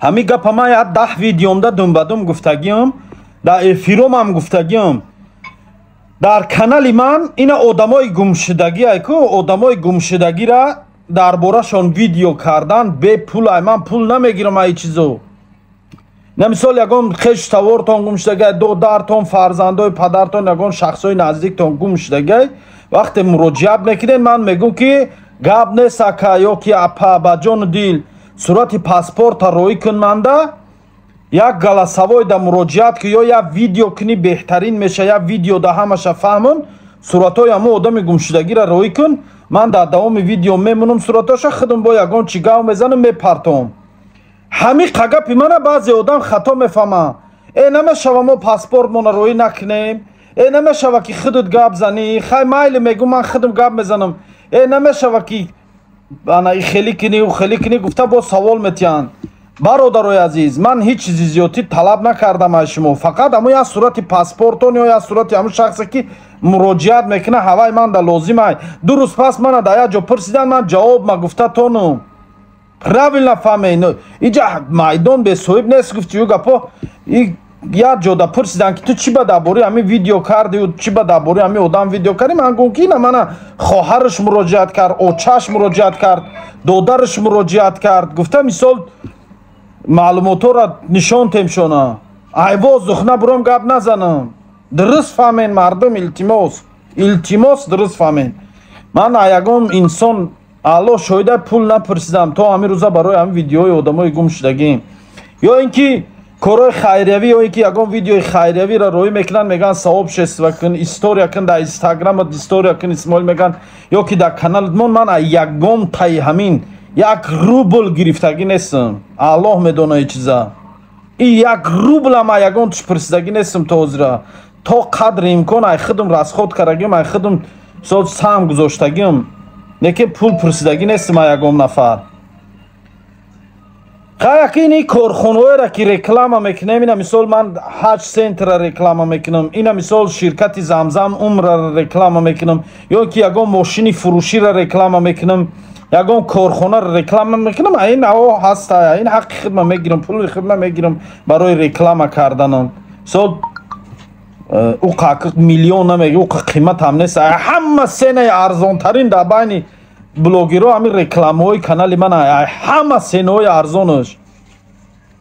ҳамин гапа ман як 10 видеомда думбадум гуфтагим, дар эфиром ҳам гуфтагим. дар канали ман ина одамои гумшудагие ку одамои гумшудагира дар борашон видео кардан бепул. Ман пул намегирам ай чизо. на мисол ягон хештавортон гумшудагие, додартон, фарзандои падартон, ягон шахсои наздиктон гумшудагие вақте муроҷиат мекунед, ман мегум ки гап нест ака ё ки апа ба ҷону дил сурати паспорта роӣ кун манда як галасавой да муроҷиат ки ё як видео куни беҳтарин меша, як видео да ҳамаша фаҳмон суратҳои ҳамон одами гумшудагиро роӣ кун. ман дар давоми видео мемунам суратҳоша худам бо ягон чи гав мезанам мепартом. ҳамин қагапи мана баъзе одам хато мефаҳма. намешава мо паспортмона роӣ накунем, намешава ки худат гап зани, хай майли мегум ман худам гап мезанам, намешава ки хелӣ кунӣ хелӣ кунӣ гуфта бо савол метиҳанд. бародарои азиз, ман ҳеҷ чизи зиёдтӣ талаб накардам аз шумо, фақат ҳамон як сурати паспортон ё як сурати ҳамон шахсе ки муроҷиат мекуна ҳаваи манда лозим ай. ду рӯз пас мана дар як ҷо пурсидан, ман ҷавоб ма гуфта тону правилно фаҳмед, инҷа майдон бесоҳиб нест. гуфти ю гапо як ҷода пурсидан ки ту чӣ ба дар бораи ҳамин видео кардию, чӣ ба дар бораи ҳамин одам видео кардӣ. ман гуфтам ки ина мана хоҳараш муроҷиат кард, очаш муроҷиат кард, додараш муроҷиат кард. гуфта мисол маълумотҳоро нишон темшона, айвоз духна буром гап назанам. дуруст фаҳмен мардум, илтимос дуруст фаҳмен. ман а ягон инсон алло шоҳида пул напурсидам то ҳамин рӯза барои ҳамин видеои одамои гумшудагӣ, ё ин ки корои хайриявӣ, ё ин ки ягон видеои хайриявиро роӣ мекунанд, мегӯянд савоб шества кун, история кун, дар инстаграмат история кун, исмоил мегӯянд, ё ки дар каналат мон. ман а ягон таи ҳамин як рубл гирифтагӣ нестам. аллоҳ медона чиза. ин як рублам а ягон туш пурсидагӣ нестам то ҳозира. то қадри имкон ай худам расход кардагим, ай худам сам гузоштагим, лекин пул пурсидагӣ нестам а ягон нафар. ини корхонаҳоеро ки реклама мекунем, ина мисол ман ҳаҷ сентра реклама мекунам, ина мисол ширкати замзам умра реклама мекунам, ё ки ягон мошини фурӯширо реклама мекунам, ягон корхонаро реклама мекунам. ин аво ҳаста, ин ҳаққи худам мегирам, пули худам мегирам барои реклама карданам. мисол уқа миллион намегирам, уқа қимат ҳам нест. ҳама сенаи арзонтарин дар байни блогеро ҳамин рекламаҳои канали ман, ҳама сенаҳои арзонаш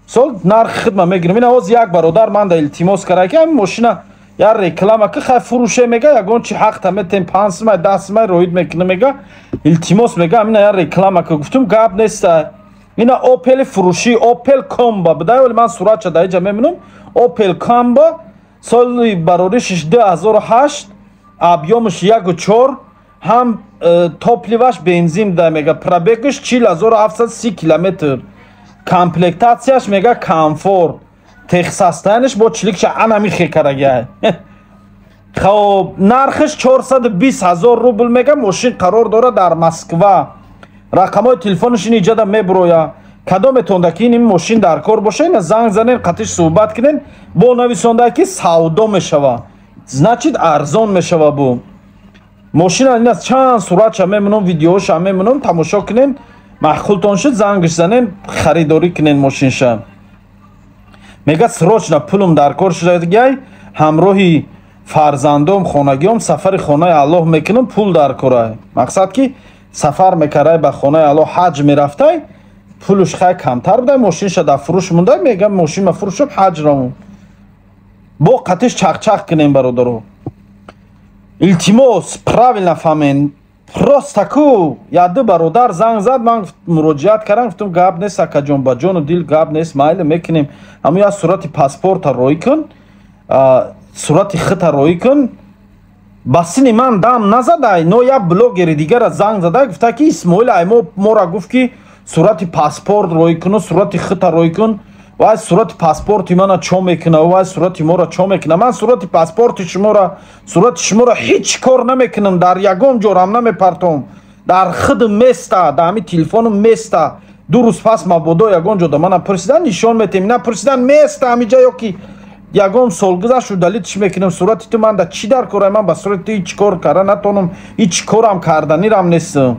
сол нархи худма мегирам. ин оз як бародар манда илтимос карда ки ҳамин мошина як реклама ки хай фурӯше мега ягон чи ҳақта метем 5 сумай 10 сумай роид мекуна мега илтимос мега ҳамина як реклама ки гуфтум гап неста. ина опели фурӯши опел комба будай, вале ман суратша дар иҷа мемунам. опел комба соли бароришиш 2008, объёмиш 1.4, ҳам топливаш бензин да мега, пробегиш 40730 километр, комплектатсияш мега комфорт, техсостояниш бо чиликша анами хекарагия. хоб нархиш 420 000 рубл мега. мошин қарор дора дар Москва. рақамҳои телефониш ин иҷада мебуроя. кадометонда ки ин мошин дар кор боша, ина занг занен, қатиш суҳбат кунен, бо нависонда ки савдо мешава, значит арзон мешава. бу мошина ин аст, чанд суратша мемунам, видеоша мемунам, тамошо кунен, маъқултон шуд зангиш занен, харидорӣ кунен мошинша. мега срочно пулум дар кор шудагай, ҳамроҳи фарзандом хонагиём сафари хонаи аллоҳ мекунам, пул дар корай. мақсад ки сафар мекардай ба хонаи аллоҳ, ҳаҷ мерафтай, пулуш хай камтар будай, мошинша дар фурӯш мундай, мегам мошинма фурӯшам ҳаҷ бо қатиш чақчақ кунем бародаро. илтимос правилно фаҳмен. просто ку яду бародар занг зад, ман муроҷиат кардам, гуфтам гап нест акаҷон, ба ҷону дил гап нест, майли мекунем. ҳамон як сурати паспорта роӣ кун, сурати худта роӣ кун. ба сини ман дам назадай, но як блогери дигара занг задай, гуфта ки исмоил ай мора гуфт ки сурати паспорт роӣ куну, сурати худта роӣ кун. вай сурати паспорти мана чо мекуна, вай сурати моро чо мекуна. ман сурати паспорти шуморо, сурати шуморо ҳеҷ кор намекунам, дар ягон ҷорам намепартом, дар худам места, дар ҳамин телефонам места. ду рӯз пас мабодо ягон ҷода мана пурсидан нишон метем, ина пурсидан места ҳамиҷа, ё ки ягон солгузашу далитш мекунам. сурати ту манда чӣ дар корай, ман ба сурати ту ҳеҷ кор карда натонам, ҳеҷ корам карданирам нестам.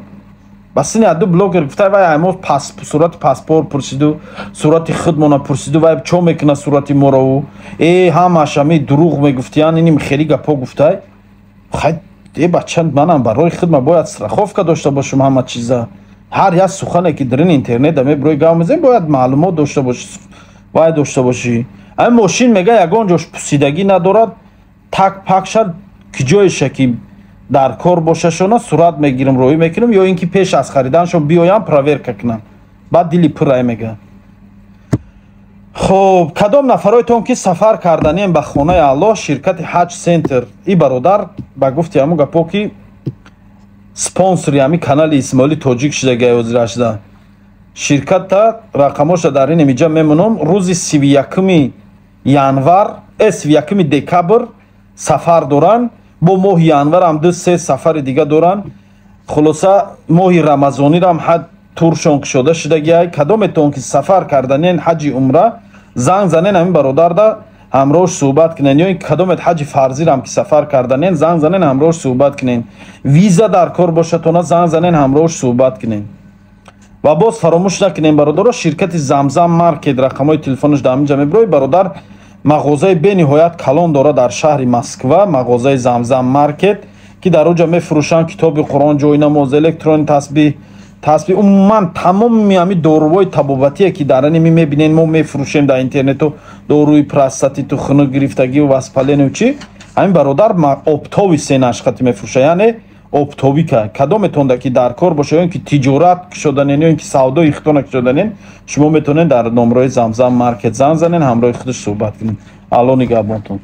бас ин аду блогер гуфта вай мо сурати паспорт пурсиду сурати худмона пурсиду вай чо мекуна сурати моро ҳамааш ами дурӯғ мегуфтиян иним хели гапо гуфтай хай бачанд манам барои хидма бояд страховка дошта бошам ҳама чиза ҳар як сухане ки дар ин интернета меброи гап мезанем бояд маълумот дошта бошӣ бояд дошта бошӣ ами мошин мега ягон ҷош пусидагӣ надорад так пакша киҷоеша ки дар кор бошашона сурат мегирам роҳӣ мекунам ё ин ки пеш аз хариданашон биёям проверка кунам баъд дили пуррай мега хоб кадом нафаройтон ки сафар карданем ба хонаи Аллоҳ ширкати ҳаҷ центр и бародар ба гуфти ҳамун гапо ки спонсори ҳами канали Исмоили тоҷик шудаги ҳозира шуда ширката рақамоша дар ин имиҷа мемонам рӯзи 31 январ 31 декабр сафар доранд бо моҳи январ ҳам 2-3 сафари дига доранд хулоса моҳи рамазонирам ҳад туршон кушода шудагиай кадометон ки сафар карданен ҳаҷи умра занг занен ҳамин бародарда ҳамроҳш суҳбат кунен ё ин кадомет ҳаҷи фарзирам ки сафар карданен занг занен ҳамроҳш суҳбат кунен виза дар кор бошатона занг занен ҳамроҳш суҳбат кунен ва боз фаромӯш накунем бародаро ширкати замзам маркет рақамҳои телефонаш дар ҳаминҷа меброи бародар мағозаи бениҳоят калон дорад дар шаҳри Москва мағозаи замзам маркет ки дар оҷа мефурӯшанд китоби қуръон ҷойнамоз электронӣ тасбиҳ умуман тамоми ҳами дорувои табобатие ки дар ани мебинем мо мефурӯшем дар интернету доруи простатиту хунук гирифтагиву воспалению чӣ ҳамин бародар обтоби сенашқати мефурӯшад яъне обтобика кадометонда ки дар кор боша ё ин ки тиҷорат кушоданен ё ин ки савдои ихтона кушоданен шумо метавонед дар номерои замзам маркет занг занен ҳамроҳи худаш суҳбат кунед алло нигаҳбонтон.